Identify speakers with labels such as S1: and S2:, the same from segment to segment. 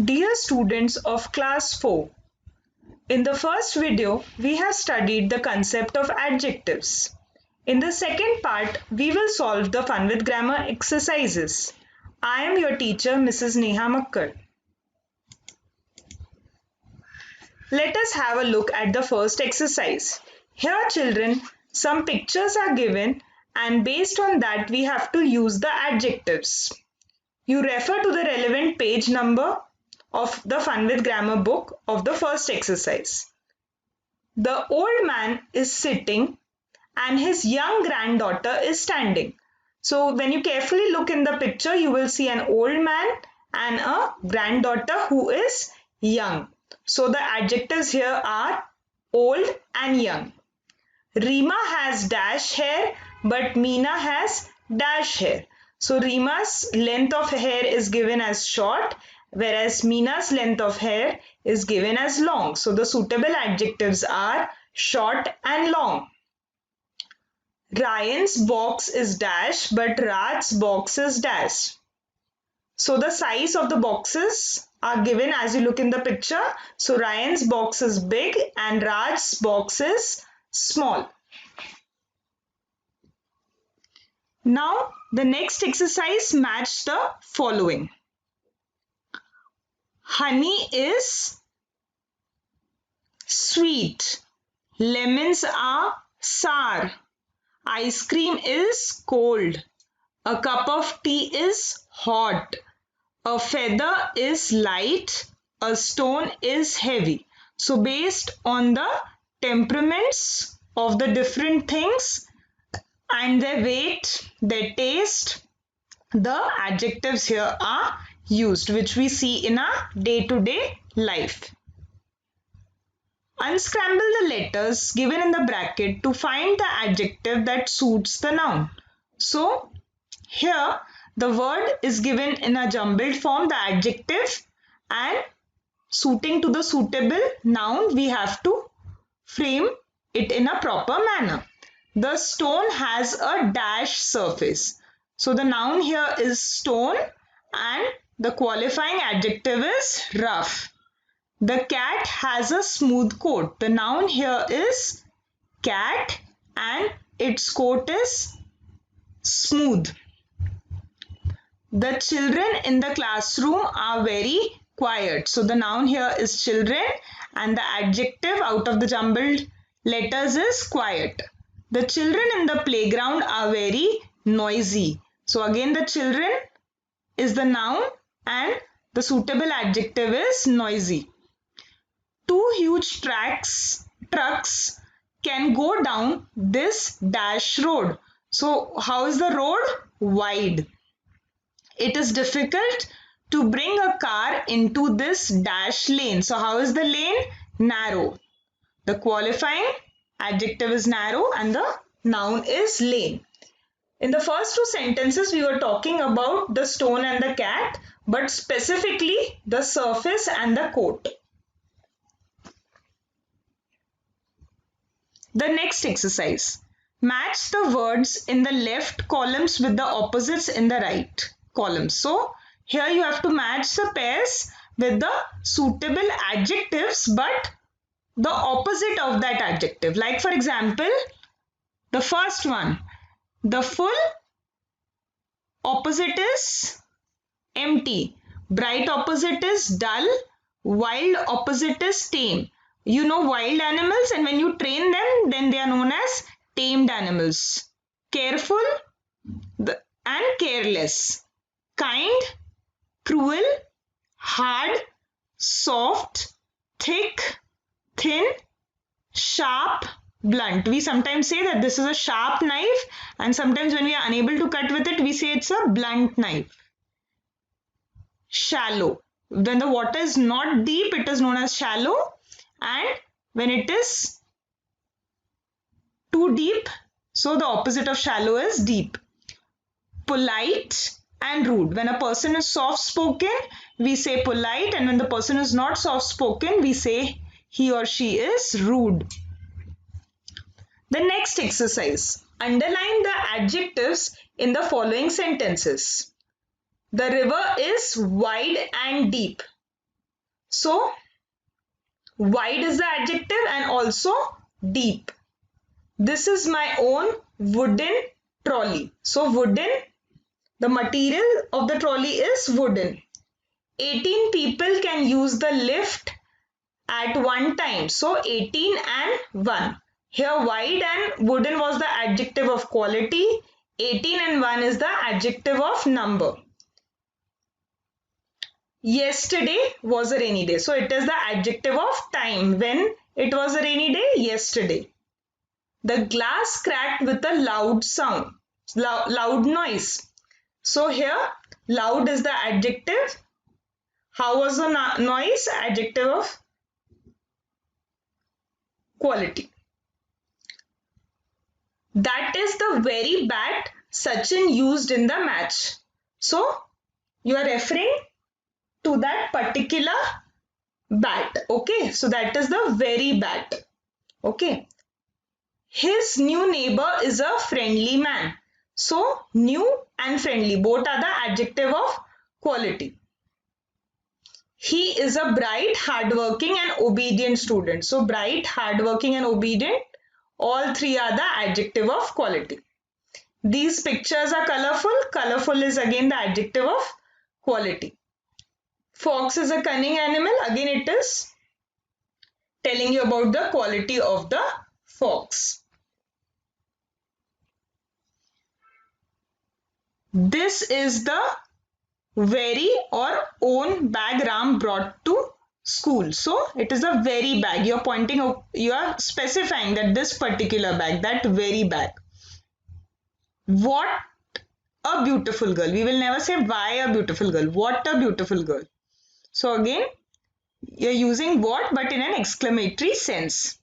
S1: Dear students of class 4, in the first video we have studied the concept of adjectives. In the second part we will solve the fun with grammar exercises. I am your teacher Mrs. Neha Makkar. Let us have a look at the first exercise. Here children, some pictures are given and based on that we have to use the adjectives. You refer to the relevant page number of the Fun with Grammar book of the first exercise. The old man is sitting and his young granddaughter is standing. So when you carefully look in the picture, you will see an old man and a granddaughter who is young. So the adjectives here are old and young. Rima has dash hair, but Meena has dash hair. So Rima's length of hair is given as short, whereas Meena's length of hair is given as long. So the suitable adjectives are short and long. Ryan's box is dash, but Raj's box is dash. So the size of the boxes are given as you look in the picture. So Ryan's box is big and Raj's box is small. Now the next exercise match the following. Honey is sweet. Lemons are sour. Ice cream is cold. A cup of tea is hot. A feather is light. A stone is heavy. So based on the temperaments of the different things and their weight, their taste, the adjectives here are used, which we see in our day-to-day life. Unscramble the letters given in the bracket to find the adjective that suits the noun. So here the word is given in a jumbled form, the adjective, and suiting to the suitable noun we have to frame it in a proper manner. The stone has a dash surface. So the noun here is stone and the qualifying adjective is rough. The cat has a smooth coat. The noun here is cat and its coat is smooth. The children in the classroom are very quiet. So the noun here is children and the adjective out of the jumbled letters is quiet. The children in the playground are very noisy. So again the children is the noun and the suitable adjective is noisy. Two huge trucks can go down this dash road. So how is the road? Wide. It is difficult to bring a car into this dash lane. So how is the lane? Narrow. The qualifying adjective is narrow and the noun is lane. In the first two sentences we were talking about the stone and the cat, but specifically the surface and the coat. The next exercise. Match the words in the left columns with the opposites in the right columns. So here you have to match the pairs with the suitable adjectives but the opposite of that adjective. Like for example, the first one, the full opposite is empty, bright opposite is dull, wild opposite is tame. You know wild animals, and when you train them, then they are known as tamed animals. Careful and careless. Kind, cruel, hard, soft, thick, thin, sharp, blunt. We sometimes say that this is a sharp knife, and sometimes when we are unable to cut with it, we say it's a blunt knife. Shallow. When the water is not deep, it is known as shallow, and when it is too deep, so the opposite of shallow is deep. Polite and rude. When a person is soft spoken, we say polite, and when the person is not soft spoken, we say he or she is rude. The next exercise. Underline the adjectives in the following sentences. The river is wide and deep. So wide is the adjective and also deep. This is my own wooden trolley. So wooden, the material of the trolley is wooden. 18 people can use the lift at one time. So 18 and 1. Here wide and wooden was the adjective of quality. 18 and 1 is the adjective of number. Yesterday was a rainy day. So it is the adjective of time. When it was a rainy day? Yesterday. The glass cracked with a loud sound, loud noise. So here loud is the adjective. How was the noise? Adjective of quality. That is the very bat Sachin used in the match. So you are referring to that particular bat. Okay, so that is the very bat. Okay. His new neighbor is a friendly man. So new and friendly, both are the adjective of quality. He is a bright, hardworking and obedient student. So bright, hardworking and obedient, all three are the adjective of quality. These pictures are colorful. Colorful is again the adjective of quality. Fox is a cunning animal. Again it is telling you about the quality of the fox. This is the very or own bag Ram brought to school. So it is a very bag. You're pointing out, you are specifying that this particular bag, that very bag. What a beautiful girl. We will never say why a beautiful girl. What a beautiful girl. So again, you're using what but in an exclamatory sense.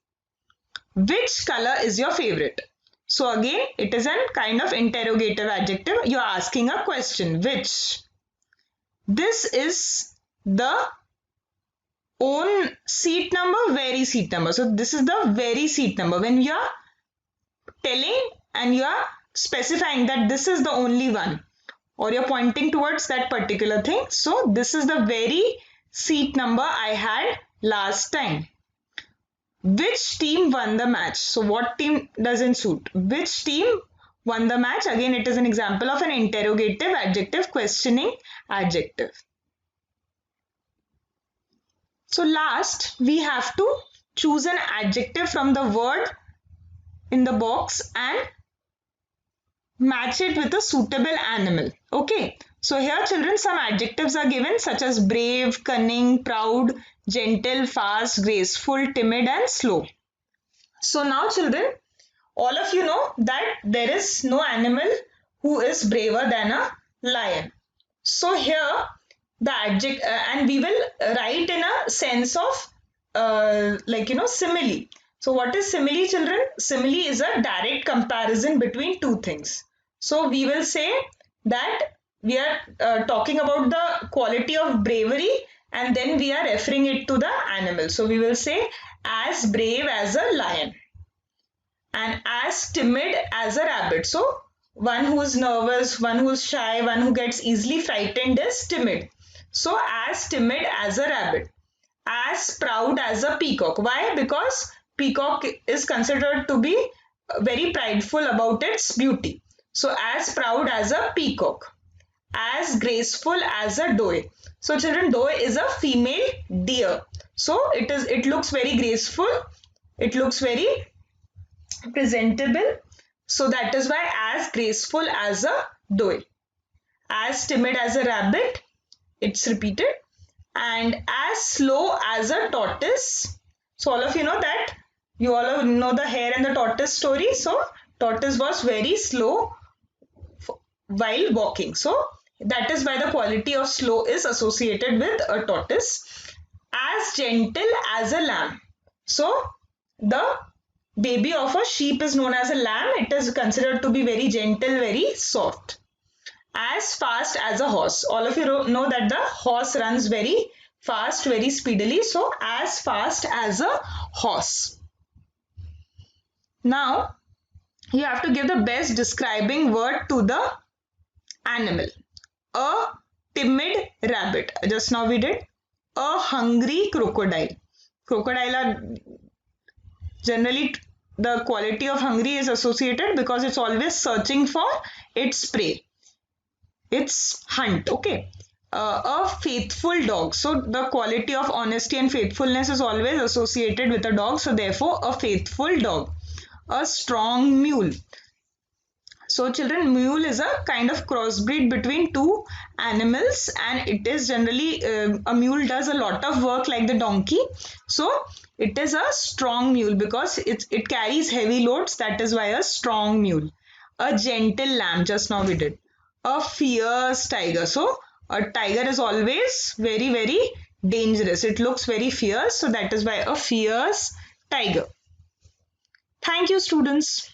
S1: Which color is your favorite? So again, it is a kind of interrogative adjective. You are asking a question. Which? This is the own seat number, very seat number. So this is the very seat number. When you are telling and you are specifying that this is the only one, or you're pointing towards that particular thing. So this is the very seat number I had last time. Which team won the match? So what team doesn't suit? Which team won the match? Again, it is an example of an interrogative adjective, questioning adjective. So last, we have to choose an adjective from the word in the box and match it with a suitable animal. Okay. So here children, some adjectives are given such as brave, cunning, proud, gentle, fast, graceful, timid and slow. So now children, all of you know that there is no animal who is braver than a lion. So here the adjective and we will write in a sense of simile. So what is simile children? Simile is a direct comparison between two things. So we will say that we are talking about the quality of bravery and then we are referring it to the animal. So we will say as brave as a lion and as timid as a rabbit. So one who is nervous, one who is shy, one who gets easily frightened is timid. So as timid as a rabbit. As proud as a peacock. Why? Because peacock is considered to be very prideful about its beauty. So as proud as a peacock. As graceful as a doe. So children, doe is a female deer. So it looks very graceful. It looks very presentable. So that is why as graceful as a doe. As timid as a rabbit. It's repeated. And as slow as a tortoise. So all of you know that. You all know the hare and the tortoise story. So tortoise was very slow while walking. So that is why the quality of slow is associated with a tortoise. As gentle as a lamb. So the baby of a sheep is known as a lamb. It is considered to be very gentle, very soft. As fast as a horse. All of you know that the horse runs very fast, very speedily. So as fast as a horse. Now you have to give the best describing word to the animal. A timid rabbit. Just now we did. A hungry crocodile. Crocodile are generally, the quality of hungry is associated because it's always searching for its prey, its hunt. Okay. A faithful dog. So the quality of honesty and faithfulness is always associated with a dog. So therefore, a faithful dog. A strong mule. So children, mule is a kind of crossbreed between two animals, and it is generally a mule does a lot of work like the donkey. So it is a strong mule because it carries heavy loads. That is why a strong mule. A gentle lamb. Just now we did. A fierce tiger. So a tiger is always very dangerous. It looks very fierce. So that is why a fierce tiger. Thank you, students.